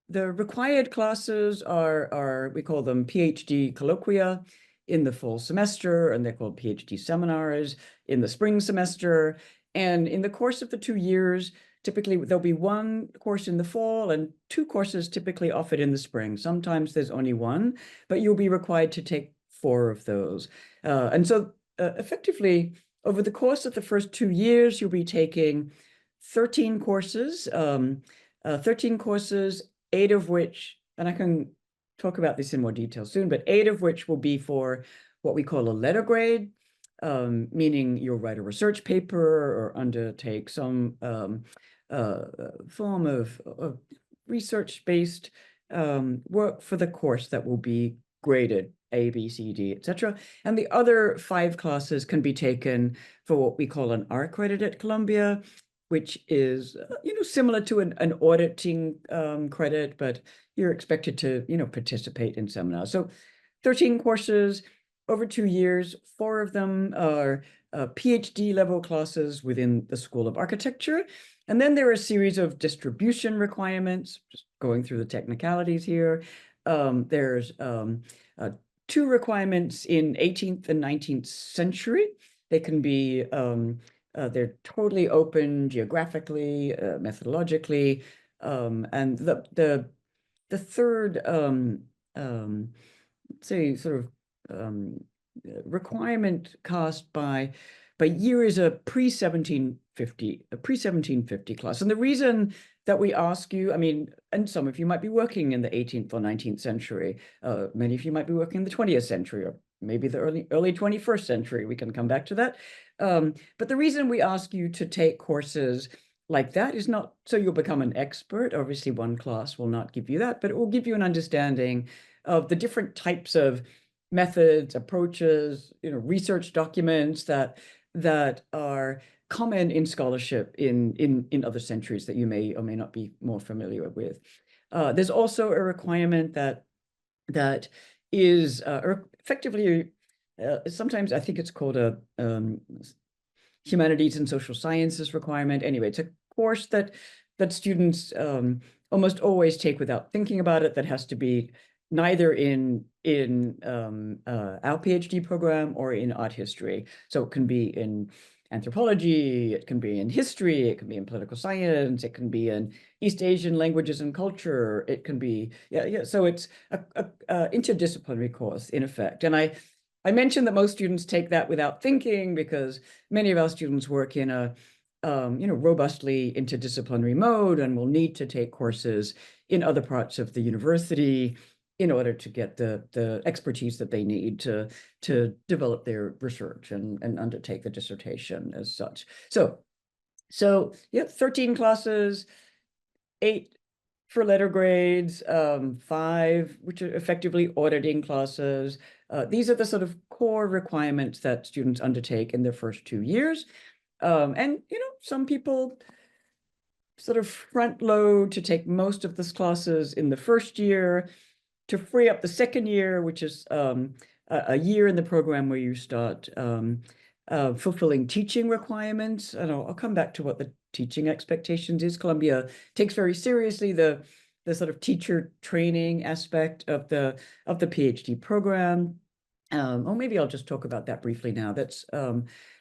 the required classes are we call them Ph.D. colloquia in the fall semester, and they're called Ph.D. seminars in the spring semester. And in the course of the 2 years, typically there'll be one course in the fall and two courses typically offered in the spring. Sometimes there's only one, but you'll be required to take four of those. And so effectively, over the course of the first 2 years, you'll be taking 13 courses, 8 of which, and I can talk about this in more detail soon, but 8 of which will be for what we call a letter grade, meaning you'll write a research paper or undertake some form of research-based work for the course that will be graded A, B, C, D, etc. And the other 5 classes can be taken for what we call an R credit at Columbia, which is similar to an auditing credit, but you're expected to participate in seminars. So 13 courses over 2 years. 4 of them are PhD level classes within the School of Architecture. And then there are a series of distribution requirements, just going through the technicalities here. There's 2 requirements in 18th and 19th century. They can be, they're totally open geographically, methodologically. And the third, say, sort of requirement cast by year is a pre-1750 class. And the reason that we ask you, I mean, and some of you might be working in the 18th or 19th century, many of you might be working in the 20th century, or maybe the early 21st century. We can come back to that. But the reason we ask you to take courses like that is not so you'll become an expert. Obviously, one class will not give you that, but it will give you an understanding of the different types of methods, approaches, research documents that are common in scholarship in other centuries that you may or may not be more familiar with. There's also a requirement that is effectively, sometimes I think it's called a humanities and social sciences requirement. Anyway, it's a course that students almost always take without thinking about it, that has to be neither in our PhD program or in art history. So it can be in anthropology, it can be in history, it can be in political science, it can be in East Asian languages and culture, it can be, so it's a interdisciplinary course in effect. And I mentioned that most students take that without thinking because many of our students work in a robustly interdisciplinary mode and will need to take courses in other parts of the university in order to get the expertise that they need to develop their research and undertake the dissertation as such. So yeah, 13 classes, 8 for letter grades, 5 which are effectively auditing classes. These are the sort of core requirements that students undertake in their first 2 years. And some people sort of front load to take most of these classes in the first year, to free up the second year, which is a year in the program where you start fulfilling teaching requirements. And I'll come back to what the teaching expectations is. Columbia takes very seriously the sort of teacher training aspect of the PhD program. Or maybe I'll just talk about that briefly now. That's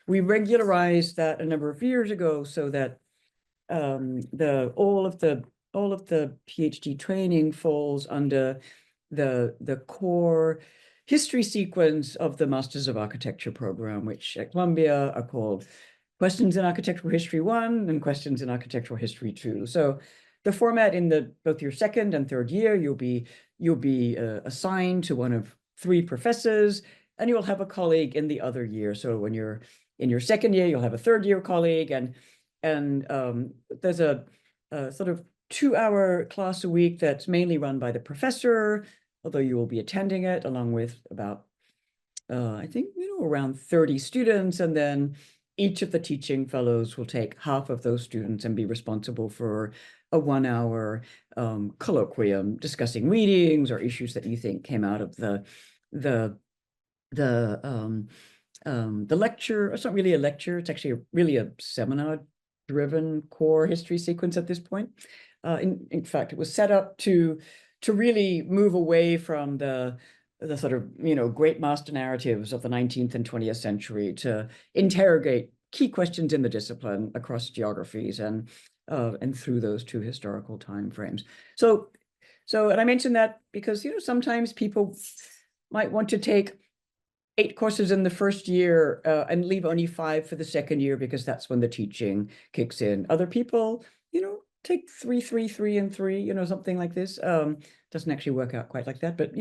we regularized that a number of years ago so that all of the PhD training falls under the core history sequence of the Masters of Architecture program, which at Columbia are called Questions in Architectural History 1 and Questions in Architectural History 2. So the format in both your second and third year, you'll be assigned to one of 3 professors, and you'll have a colleague in the other year. So when you're in your second year, you'll have a third year colleague, and there's a sort of 2-hour class a week that's mainly run by the professor, although you will be attending it along with about, I think, around 30 students. And then each of the teaching fellows will take half of those students and be responsible for a 1-hour colloquium discussing readings or issues that you think came out of the lecture. It's not really a lecture, it's actually really a seminar driven core history sequence at this point. In fact, it was set up to really move away from the sort of, great master narratives of the 19th and 20th century to interrogate key questions in the discipline across geographies and through those two historical time frames. And I mentioned that because, sometimes people might want to take 8 courses in the first year and leave only 5 for the second year because that's when the teaching kicks in. Other people, take 3, 3, 3, and 3, something like this. Doesn't actually work out quite like that, but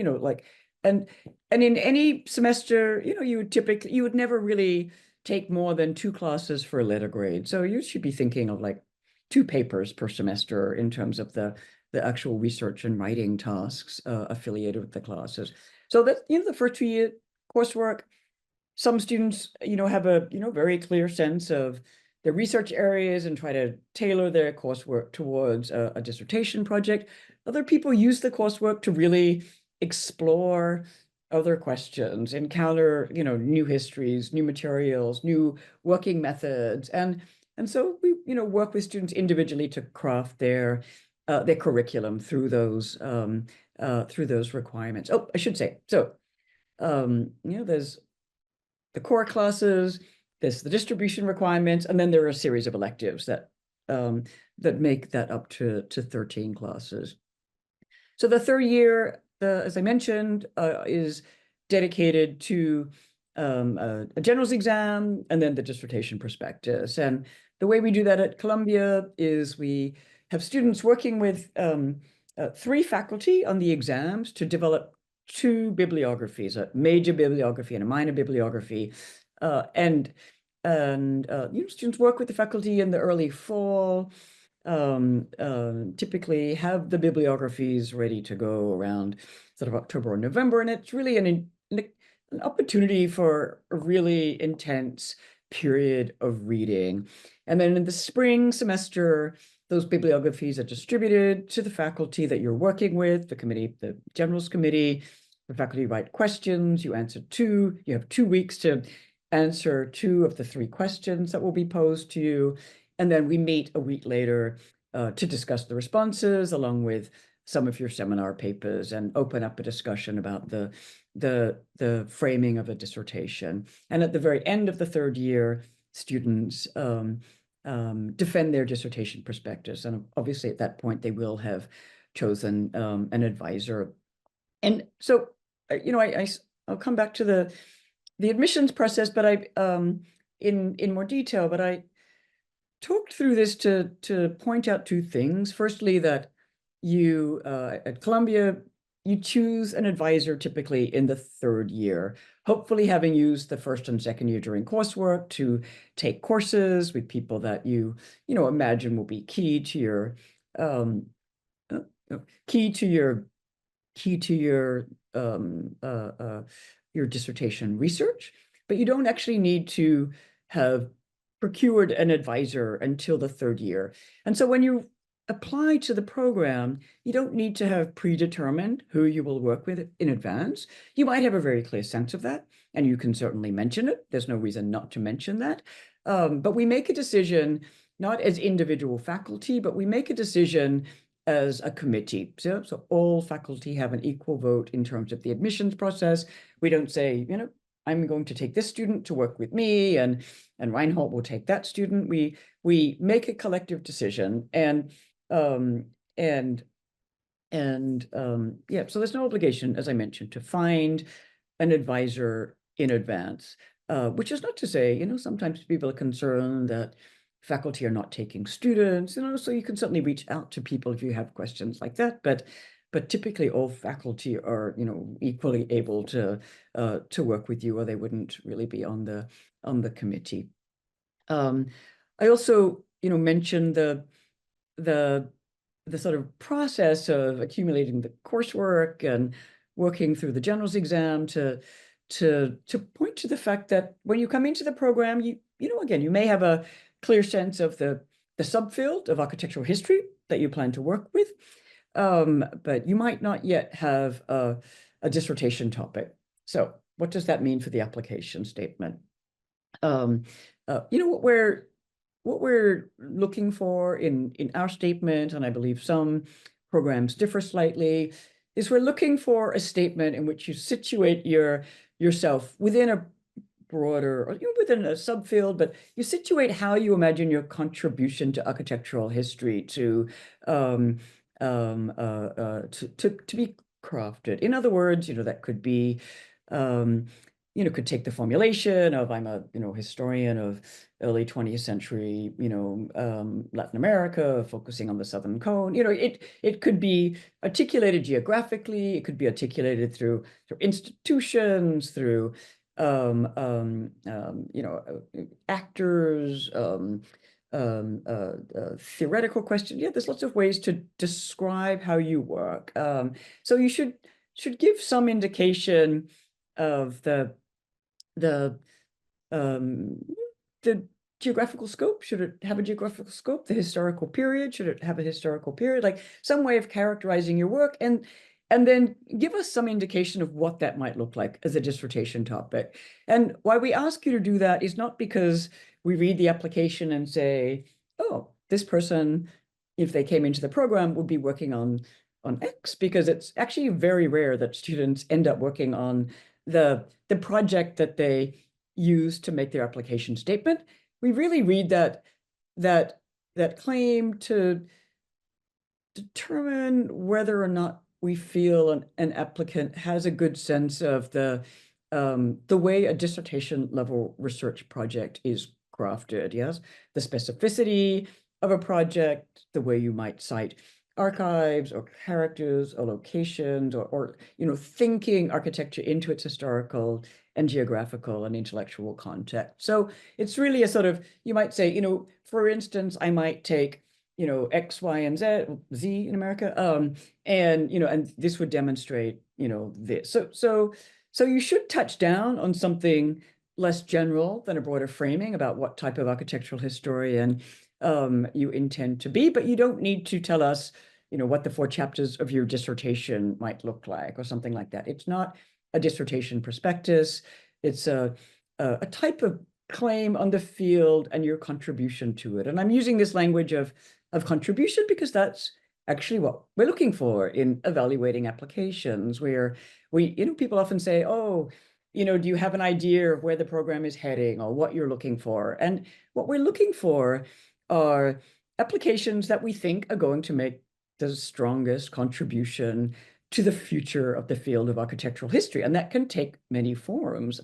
and in any semester, you would never really take more than 2 classes for a letter grade. So you should be thinking of like 2 papers per semester in terms of the actual research and writing tasks affiliated with the classes. So that, the first 2 year coursework, some students, have a, very clear sense of their research areas and try to tailor their coursework towards a dissertation project. Other people use the coursework to really explore other questions, encounter, new histories, new materials, new working methods. And so we, work with students individually to craft their curriculum through those requirements. Oh, I should say, so there's the core classes, there's the distribution requirements, and then there are a series of electives that make that up to 13 classes. So the third year, as I mentioned, is dedicated to a general's exam and then the dissertation prospectus. And the way we do that at Columbia is we have students working with 3 faculty on the exams to develop 2 bibliographies, a major bibliography and a minor bibliography. And students work with the faculty in the early fall, typically have the bibliographies ready to go around sort of October or November. And it's really an opportunity for a really intense period of reading. And then in the spring semester, those bibliographies are distributed to the faculty that you're working with, the committee, the generals committee. The faculty write questions, you answer 2, you have 2 weeks to answer 2 of the 3 questions that will be posed to you. And then we meet a week later to discuss the responses along with some of your seminar papers and open up a discussion about the framing of a dissertation. And at the very end of the third year, students defend their dissertation prospectus. And obviously at that point, they will have chosen an advisor. And so, I'll come back to the admissions process, but in more detail, but I talked through this to point out 2 things. Firstly, that you at Columbia, you choose an advisor typically in the third year, hopefully having used the first and second year during coursework to take courses with people that you imagine will be key to your your dissertation research, but you don't actually need to have procured an advisor until the third year. And so when you apply to the program, you don't need to have predetermined who you will work with in advance. You might have a very clear sense of that, and you can certainly mention it. There's no reason not to mention that. But we make a decision, not as individual faculty, but we make a decision as a committee. So all faculty have an equal vote in terms of the admissions process. We don't say, I'm going to take this student to work with me, and Reinhold will take that student. We make a collective decision, and so there's no obligation, as I mentioned, to find an advisor in advance, which is not to say, sometimes people are concerned that faculty are not taking students, so you can certainly reach out to people if you have questions like that. But typically all faculty are, equally able to work with you, or they wouldn't really be on the committee. I also, mentioned the sort of process of accumulating the coursework and working through the general's exam to point to the fact that when you come into the program, again, you may have a clear sense of the subfield of architectural history that you plan to work with, but you might not yet have a dissertation topic. So what does that mean for the application statement? What we're what we're looking for in our statement, and I believe some programs differ slightly, is we're looking for a statement in which you situate yourself within a broader, or within a subfield, but you situate how you imagine your contribution to architectural history um, to be crafted. In other words, that could be, um, could take the formulation of I'm a historian of early 20th century, Latin America, focusing on the Southern Cone. It could be articulated geographically. It could be articulated through institutions, through actors, theoretical questions. Yeah, there's lots of ways to describe how you work. So you should give some indication of the um, the geographical scope. Should it have a geographical scope? The historical period, should it have a historical period? Like some way of characterizing your work, and then give us some indication of what that might look like as a dissertation topic. And why we ask you to do that is not because we read the application and say, oh, this person, if they came into the program, would be working on X, because it's actually very rare that students end up working on the project that they use to make their application statement. We really read that claim to determine whether or not we feel an applicant has a good sense of the way a dissertation level research project is crafted. Yes, the specificity of a project, the way you might cite archives or characters or locations, or thinking architecture into its historical and geographical and intellectual context. So it's really a sort of, you might say, for instance, I might take X, Y, and Z in America. And this would demonstrate, this. So you should touch down on something less general than a broader framing about what type of architectural historian you intend to be, but you don't need to tell us, what the 4 chapters of your dissertation might look like or something like that. It's not a dissertation prospectus. It's a type of claim on the field and your contribution to it. And I'm using this language of contribution because that's actually what we're looking for in evaluating applications, where people often say, oh, do you have an idea of where the program is heading or what you're looking for? And what we're looking for are applications that we think are going to make the strongest contribution to the future of the field of architectural history. And that can take many forms.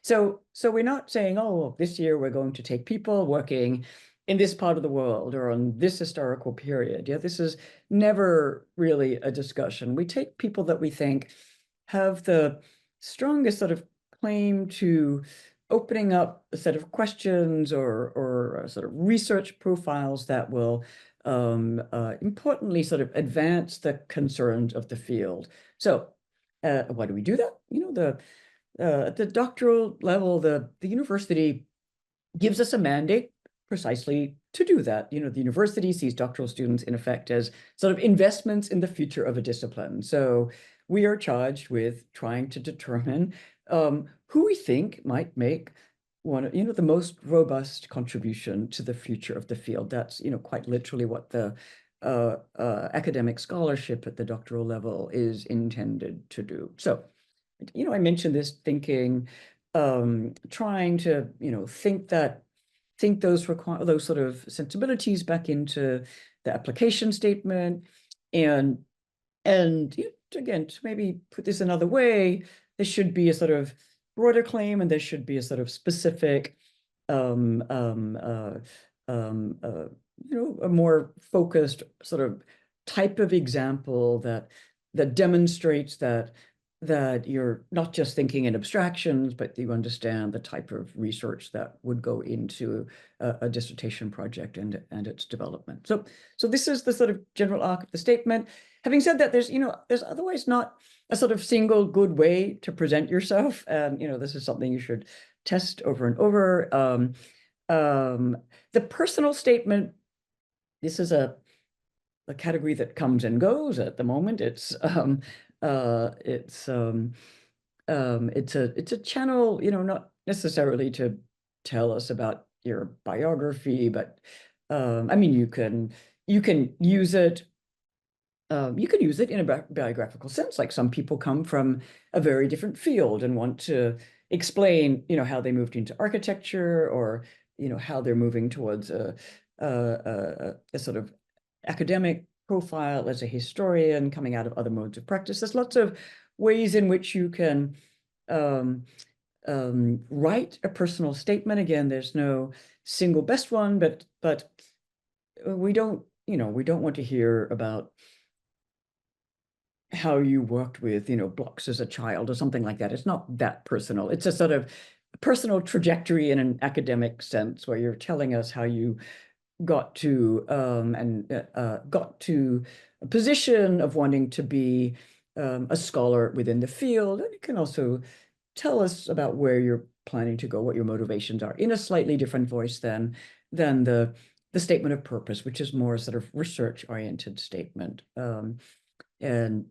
So we're not saying, oh, this year we're going to take people working in this part of the world or on this historical period. Yeah, this is never really a discussion. We take people that we think have the strongest sort of claim to opening up a set of questions or sort of research profiles that will importantly sort of advance the concerns of the field. So why do we do that? At the doctoral level, the university gives us a mandate precisely to do that. The university sees doctoral students in effect as sort of investments in the future of a discipline. So we are charged with trying to determine who we think might make the most robust contribution to the future of the field. That's, quite literally what the academic scholarship at the doctoral level is intended to do. So, I mentioned this thinking, trying to, think those sort of sensibilities back into the application statement, and again, to maybe put this another way, there should be a sort of broader claim, and there should be a sort of specific, um, um, uh, a more focused sort of type of example that demonstrates that you're not just thinking in abstractions, but you understand the type of research that would go into a dissertation project and its development. So this is the sort of general arc of the statement. Having said that, there's otherwise not a sort of single good way to present yourself. And, this is something you should test over and over. The personal statement, this is a category that comes and goes at the moment. It's a channel, not necessarily to tell us about your biography, but I mean, you can use it. You can use it in a biographical sense. Like some people come from a very different field and want to explain, how they moved into architecture, or how they're moving towards a sort of academic profile as a historian coming out of other modes of practice. There's lots of ways in which you can um, write a personal statement. Again, there's no single best one, but we don't want to hear about how you worked with, blocks as a child or something like that. It's not that personal. It's a sort of personal trajectory in an academic sense, where you're telling us how you got to a position of wanting to be a scholar within the field. And it can also tell us about where you're planning to go, what your motivations are, in a slightly different voice than the statement of purpose, which is more sort of research-oriented statement. And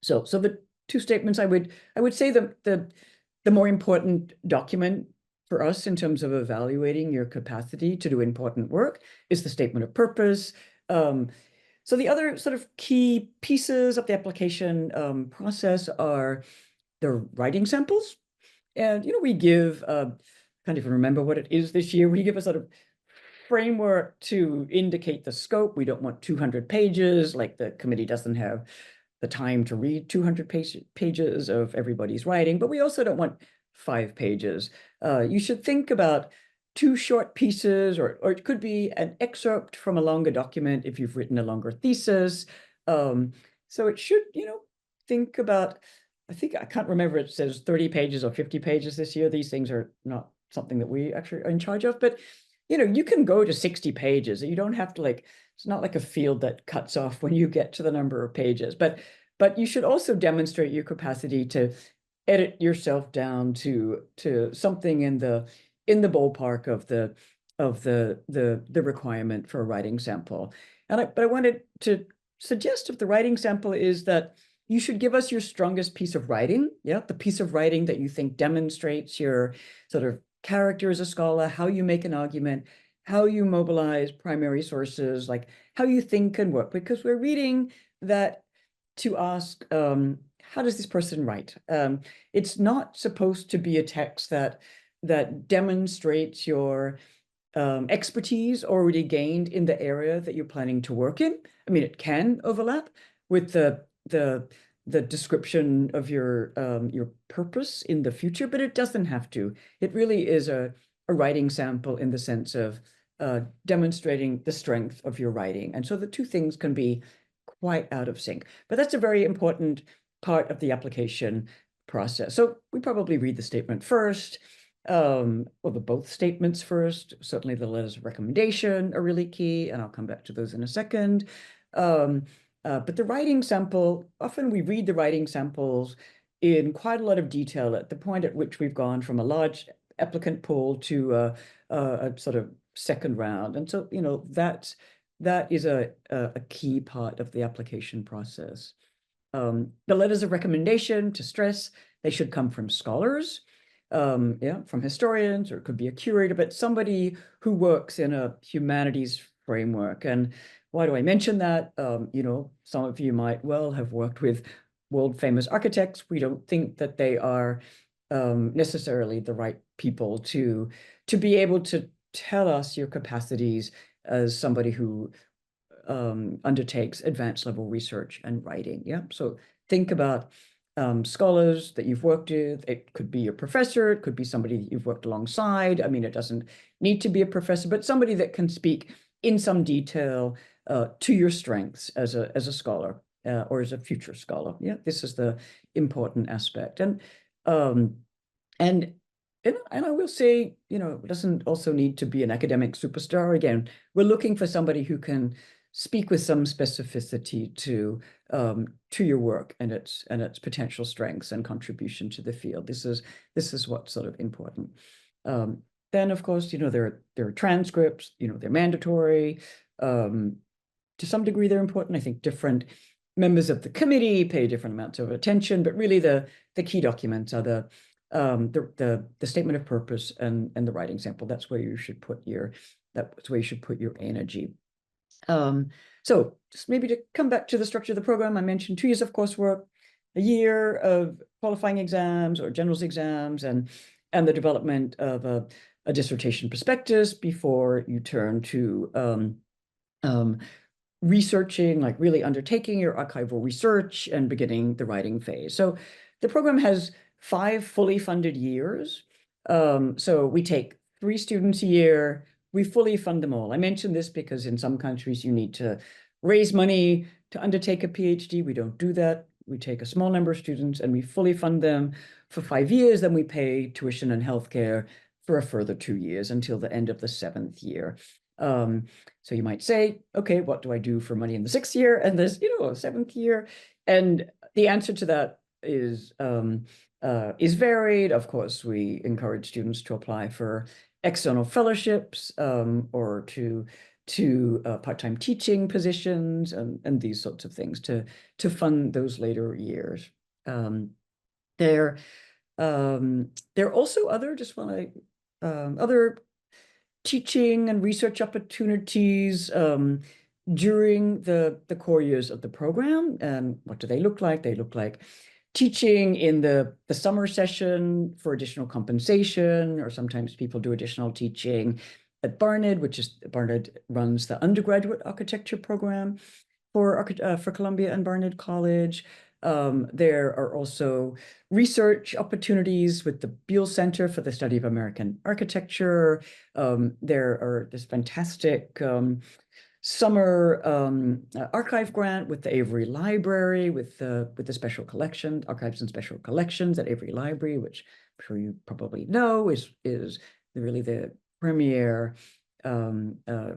so the two statements, I would say the more important document for us in terms of evaluating your capacity to do important work is the statement of purpose. So the other sort of key pieces of the application process are the writing samples. And we give, can't even remember what it is this year. We give a sort of framework to indicate the scope. We don't want 200 pages, like the committee doesn't have the time to read 200 pages of everybody's writing, but we also don't want 5 pages. You should think about 2 short pieces, or it could be an excerpt from a longer document if you've written a longer thesis. So it should, think about, I can't remember, it says 30 pages or 50 pages this year. These things are not something that we actually are in charge of, but you can go to 60 pages. You don't have to it's not like a field that cuts off when you get to the number of pages, but you should also demonstrate your capacity to edit yourself down to something in the ballpark of the requirement for a writing sample. But I wanted to suggest, if the writing sample is that you should give us your strongest piece of writing, the piece of writing that you think demonstrates your sort of character as a scholar, how you make an argument, how you mobilize primary sources, like how you think and work, because we're reading that to ask, how does this person write? It's not supposed to be a text that demonstrates your expertise already gained in the area that you're planning to work in. I mean, it can overlap with the description of your purpose in the future, but it doesn't have to. It really is a writing sample in the sense of demonstrating the strength of your writing. And so the two things can be quite out of sync, but that's a very important part of the application process. So we probably read the statement first, well, both statements first. Certainly the letters of recommendation are really key, and I'll come back to those in a second. But the writing sample, often we read the writing samples in quite a lot of detail at the point at which we've gone from a large applicant pool to a sort of second round. And so, that is a key part of the application process. The letters of recommendation, to stress, they should come from scholars, from historians, or it could be a curator, but somebody who works in a humanities framework. And why do I mention that? Some of you might well have worked with world famous architects. We don't think that they are necessarily the right people to be able to tell us your capacities as somebody who undertakes advanced level research and writing. So think about scholars that you've worked with. It could be your professor, it could be somebody that you've worked alongside. I mean, it doesn't need to be a professor, but somebody that can speak in some detail to your strengths as a scholar or as a future scholar. This is the important aspect. And I will say, it doesn't also need to be an academic superstar. Again, we're looking for somebody who can speak with some specificity to your work and its potential strengths and contribution to the field. This is what's sort of important. Then, of course, there are transcripts. They're mandatory. To some degree, they're important. I think different members of the committee pay different amounts of attention, but really the key documents are the statement of purpose and the writing sample. That's where you should put your energy. So just maybe to come back to the structure of the program, I mentioned 2 years of coursework, a year of qualifying exams or generals exams, and the development of a dissertation prospectus before you turn to researching, like really undertaking your archival research and beginning the writing phase. So the program has 5 fully funded years. So we take 3 students a year. We fully fund them all. I mentioned this because in some countries you need to raise money to undertake a PhD. We don't do that. We take a small number of students and we fully fund them for 5 years. Then we pay tuition and healthcare for a further 2 years until the end of the 7th year. So you might say, okay, what do I do for money in the 6th year and this, 7th year? And the answer to that is varied. Of course, we encourage students to apply for external fellowships or to part-time teaching positions and these sorts of things to fund those later years. There are also other teaching and research opportunities during the core years of the program. And what do they look like? They look like teaching in the summer session for additional compensation, or sometimes people do additional teaching at Barnard, Barnard runs the undergraduate architecture program for Columbia and Barnard College. There are also research opportunities with the Beale Center for the Study of American Architecture. There's fantastic summer archive grant with the Avery Library with the special collection, archives and special collections at Avery Library, which I'm sure you probably know is really the premier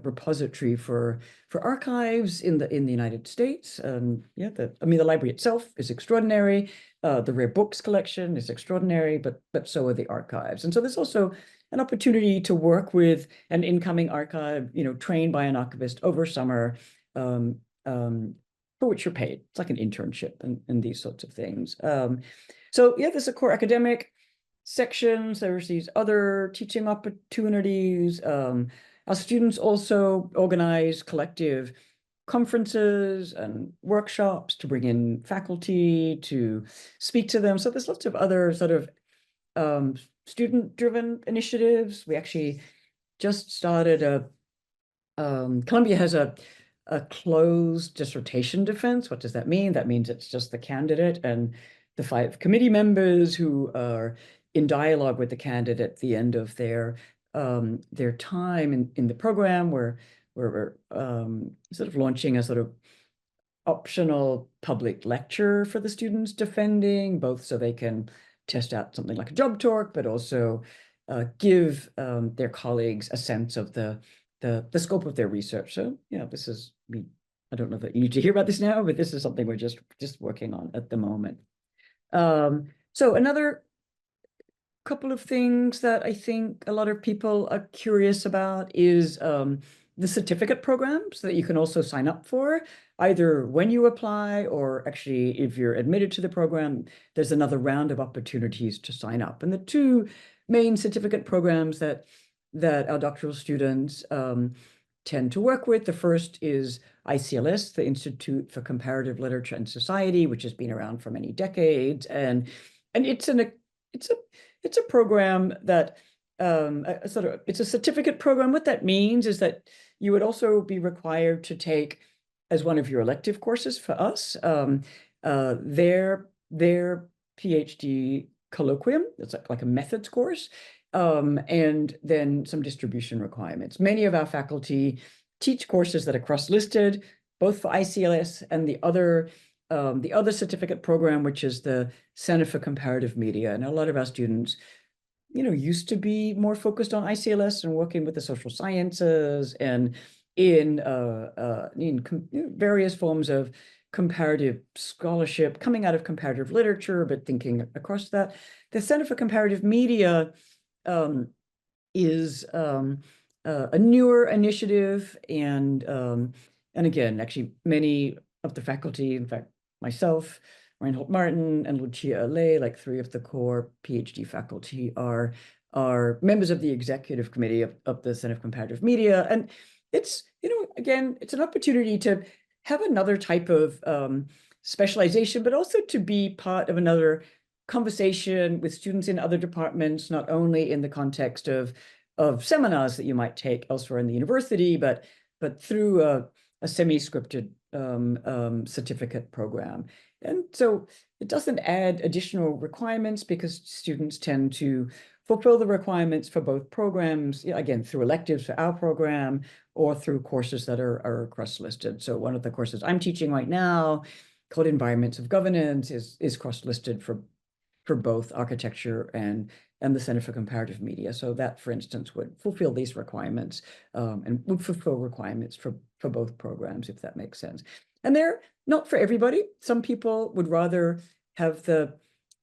repository for archives in the United States. The library itself is extraordinary. The rare books collection is extraordinary, but so are the archives. And so there's also an opportunity to work with an incoming archive, trained by an archivist over summer, for which you're paid. It's like an internship and these sorts of things. There's a core academic sections. There's these other teaching opportunities. Our students also organize collective conferences and workshops to bring in faculty to speak to them. So there's lots of other sort of student-driven initiatives. We actually just started Columbia has a closed dissertation defense. What does that mean? That means it's just the candidate and the 5 committee members who are in dialogue with the candidate at the end of their time in the program, where we're sort of launching a sort of optional public lecture for the students defending, both so they can test out something like a job talk, but also give their colleagues a sense of the scope of their research. So this is I don't know that you need to hear about this now, but this is something we're just working on at the moment. So another couple of things that I think a lot of people are curious about is the certificate programs that you can also sign up for, either when you apply or actually if you're admitted to the program. There's another round of opportunities to sign up. And the 2 main certificate programs that our doctoral students tend to work with, the first is ICLS, the Institute for Comparative Literature and Society, which has been around for many decades, and it's a program that it's a certificate program. What that means is that you would also be required to take, as one of your elective courses for us, their PhD colloquium. It's like a methods course, and then some distribution requirements. Many of our faculty teach courses that are cross-listed, both for ICLS and the other certificate program, which is the Center for Comparative Media. And a lot of our students used to be more focused on ICLS and working with the social sciences and in various forms of comparative scholarship coming out of comparative literature, but thinking across that. The Center for Comparative Media is a newer initiative, and again, actually many of the faculty, in fact, myself, Reinhold Martin and Lucia Lay, like three of the core PhD faculty, are members of the executive committee of the Center of Comparative Media. And it's, again, it's an opportunity to have another type of specialization, but also to be part of another conversation with students in other departments, not only in the context of seminars that you might take elsewhere in the university, but through a semi-scripted certificate program. And so it doesn't add additional requirements because students tend to fulfill the requirements for both programs, again, through electives for our program or through courses that are cross-listed. So one of the courses I'm teaching right now, called Environments of Governance, is cross-listed for both architecture and the Center for Comparative Media. So that, for instance, would fulfill these requirements and would fulfill requirements for both programs, if that makes sense. And they're not for everybody. Some people would rather have the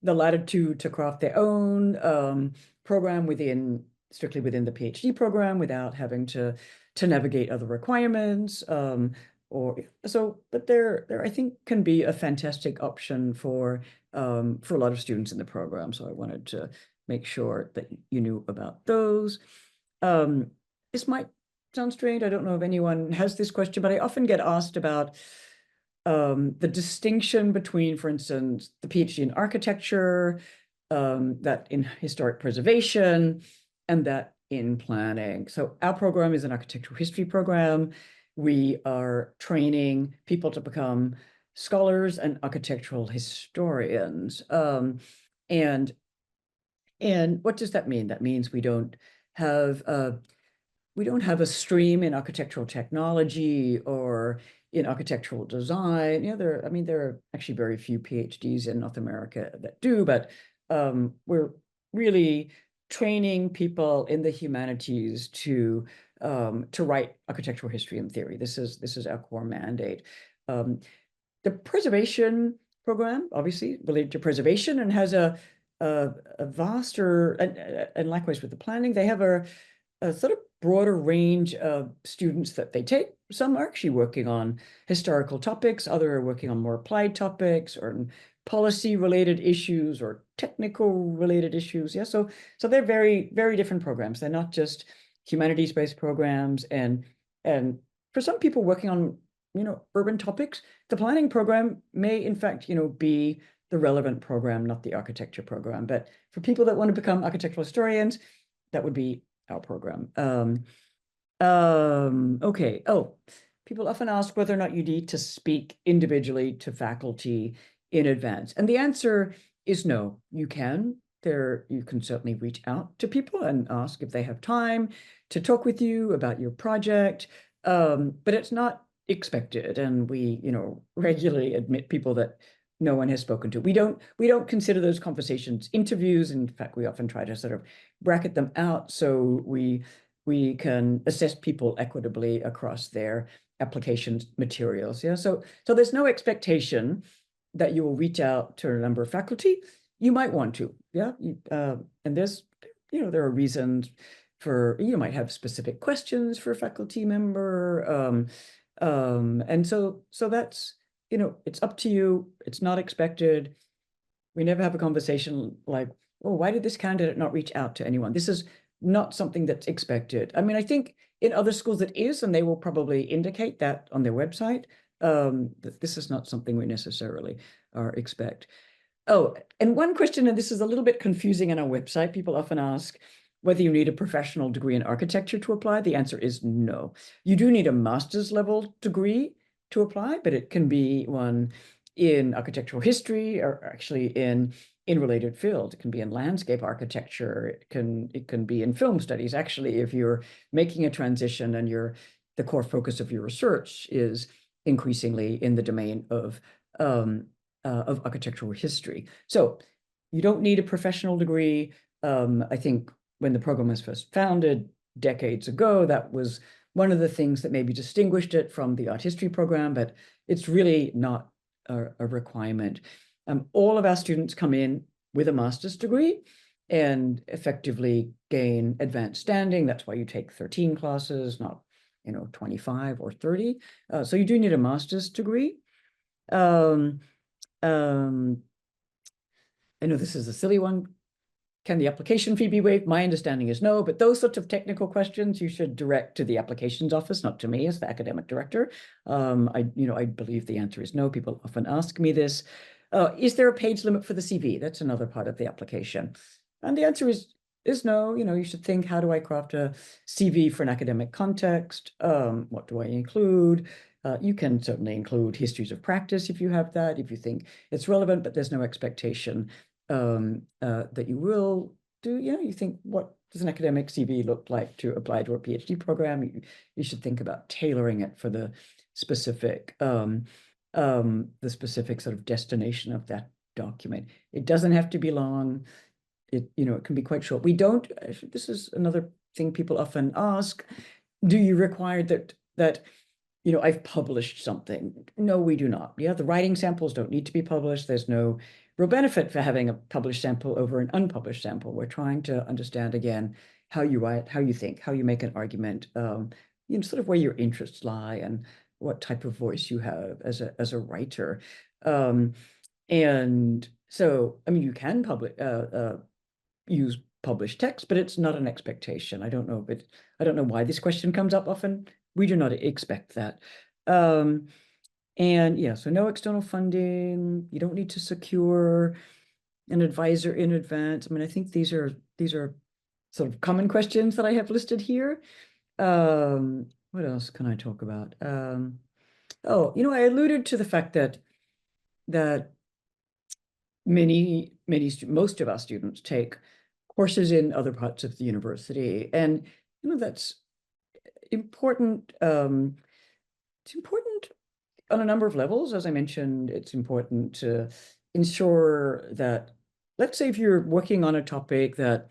latitude to craft their own program strictly within the PhD program without having to navigate other requirements. But there I think can be a fantastic option for a lot of students in the program. So I wanted to make sure that you knew about those. This might sound strange. I don't know if anyone has this question, but I often get asked about the distinction between, for instance, the PhD in architecture, that in historic preservation, and that in planning. So our program is an architectural history program. We are training people to become scholars and architectural historians. And what does that mean? That means we don't have a stream in architectural technology or in architectural design. There are actually very few PhDs in North America that do, but we're really training people in the humanities to write architectural history and theory. This is our core mandate. The preservation program, obviously related to preservation, and has a vaster, and likewise with the planning, they have a sort of broader range of students that they take. Some are actually working on historical topics, others are working on more applied topics or policy related issues or technical related issues. Yeah, so they're very, very different programs. They're not just humanities-based programs. And for some people working on, urban topics, the planning program may in fact, be the relevant program, not the architecture program. But for people that want to become architectural historians, that would be our program. Okay. Oh, people often ask whether or not you need to speak individually to faculty in advance. And the answer is no, you can. You can certainly reach out to people and ask if they have time to talk with you about your project. But it's not expected. And we, regularly admit people that no one has spoken to. We don't consider those conversations interviews. In fact, we often try to sort of bracket them out so we can assess people equitably across their application materials. Yeah, so there's no expectation that you will reach out to a number of faculty. You might want to, yeah. And there are reasons for, you might have specific questions for a faculty member. And so that's, it's up to you. It's not expected. We never have a conversation like, oh, why did this candidate not reach out to anyone? This is not something that's expected. I mean, I think in other schools it is, and they will probably indicate that on their website. That this is not something we necessarily expect. Oh, and one question, and this is a little bit confusing on our website. People often ask whether you need a professional degree in architecture to apply. The answer is no. You do need a master's level degree to apply, but it can be one in architectural history or actually in related fields. It can be in landscape architecture. It can be in film studies. Actually, if you're making a transition and the core focus of your research is increasingly in the domain of architectural history. So you don't need a professional degree. I think when the program was first founded decades ago, that was one of the things that maybe distinguished it from the art history program, but it's really not a requirement. All of our students come in with a master's degree and effectively gain advanced standing. That's why you take 13 classes, not 25 or 30. So you do need a master's degree. I know this is a silly one. Can the application fee be waived? My understanding is no, but those sorts of technical questions you should direct to the applications office, not to me as the academic director. I believe the answer is no. People often ask me this. Is there a page limit for the CV? That's another part of the application. And the answer is no. You should think, how do I craft a CV for an academic context? What do I include? You can certainly include histories of practice if you have that, if you think it's relevant, but there's no expectation that you will do. You think, what does an academic CV look like to apply to a PhD program? You should think about tailoring it for the specific sort of destination of that document. It doesn't have to be long. It can be quite short. This is another thing people often ask. Do you require that I've published something? No, we do not. Yeah, the writing samples don't need to be published. There's no real benefit for having a published sample over an unpublished sample. We're trying to understand, again, how you write, how you think, how you make an argument, sort of where your interests lie and what type of voice you have as a writer. And so, I mean, you can use published text, but it's not an expectation. I don't know why this question comes up often. We do not expect that. And yeah, so no external funding. You don't need to secure an advisor in advance. I mean, I think these are sort of common questions that I have listed here. What else can I talk about? I alluded to the fact that most of our students take courses in other parts of the university, and that's important. It's important on a number of levels. As I mentioned, it's important to ensure that, let's say if you're working on a topic that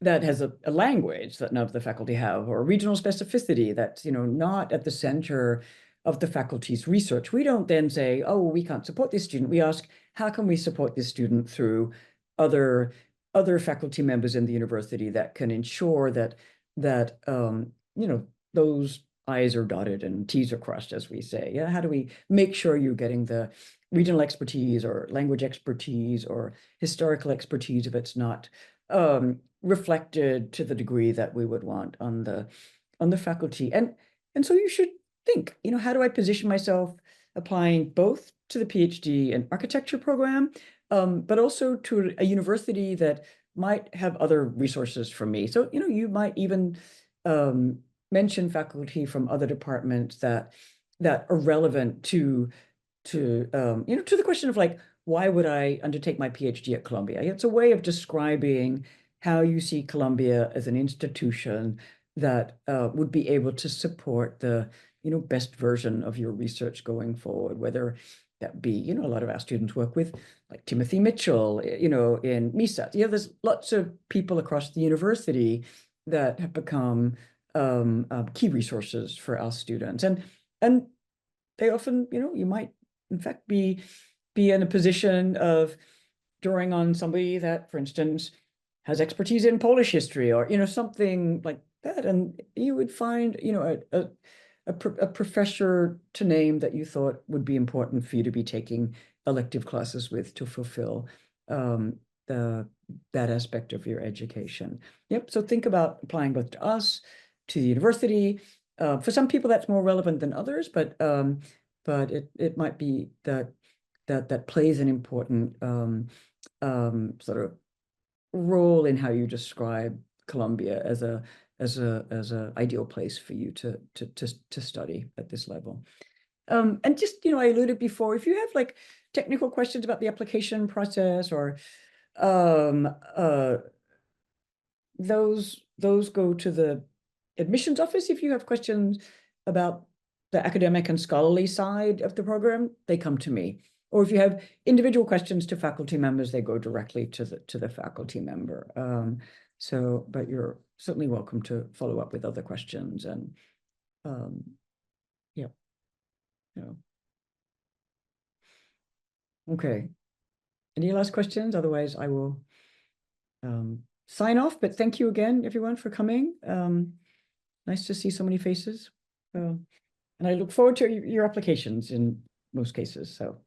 has a language that none of the faculty have, or a regional specificity that's not at the center of the faculty's research, we don't then say, oh, we can't support this student. We ask, how can we support this student through other faculty members in the university that can ensure that those I's are dotted and T's are crossed, as we say. Yeah, how do we make sure you're getting the regional expertise or language expertise or historical expertise if it's not reflected to the degree that we would want on the faculty? And so you should think, how do I position myself applying both to the PhD and architecture program, but also to a university that might have other resources for me. So, you might even mention faculty from other departments that are relevant to the question of, like, why would I undertake my PhD at Columbia? It's a way of describing how you see Columbia as an institution that would be able to support the best version of your research going forward, whether that be, a lot of our students work with, like, Timothy Mitchell, in MISA. There's lots of people across the university that have become key resources for our students. And they often, you might, in fact, be in a position of drawing on somebody that, for instance, has expertise in Polish history, or, something like that. And you would find, a professor to name that you thought would be important for you to be taking elective classes with to fulfill that aspect of your education. Yep. So think about applying both to us, to the university. For some people, that's more relevant than others, but it might be that plays an important sort of role in how you describe Columbia as a ideal place for you to study at this level. And just, I alluded before, if you have, like, technical questions about the application process, or those go to the admissions office. If you have questions about the academic and scholarly side of the program, they come to me. Or if you have individual questions to faculty members, they go directly to the faculty member. But you're certainly welcome to follow up with other questions. And yeah. Okay. Any last questions? Otherwise, I will sign off. But thank you again, everyone, for coming. Nice to see so many faces. And I look forward to your applications in most cases. So.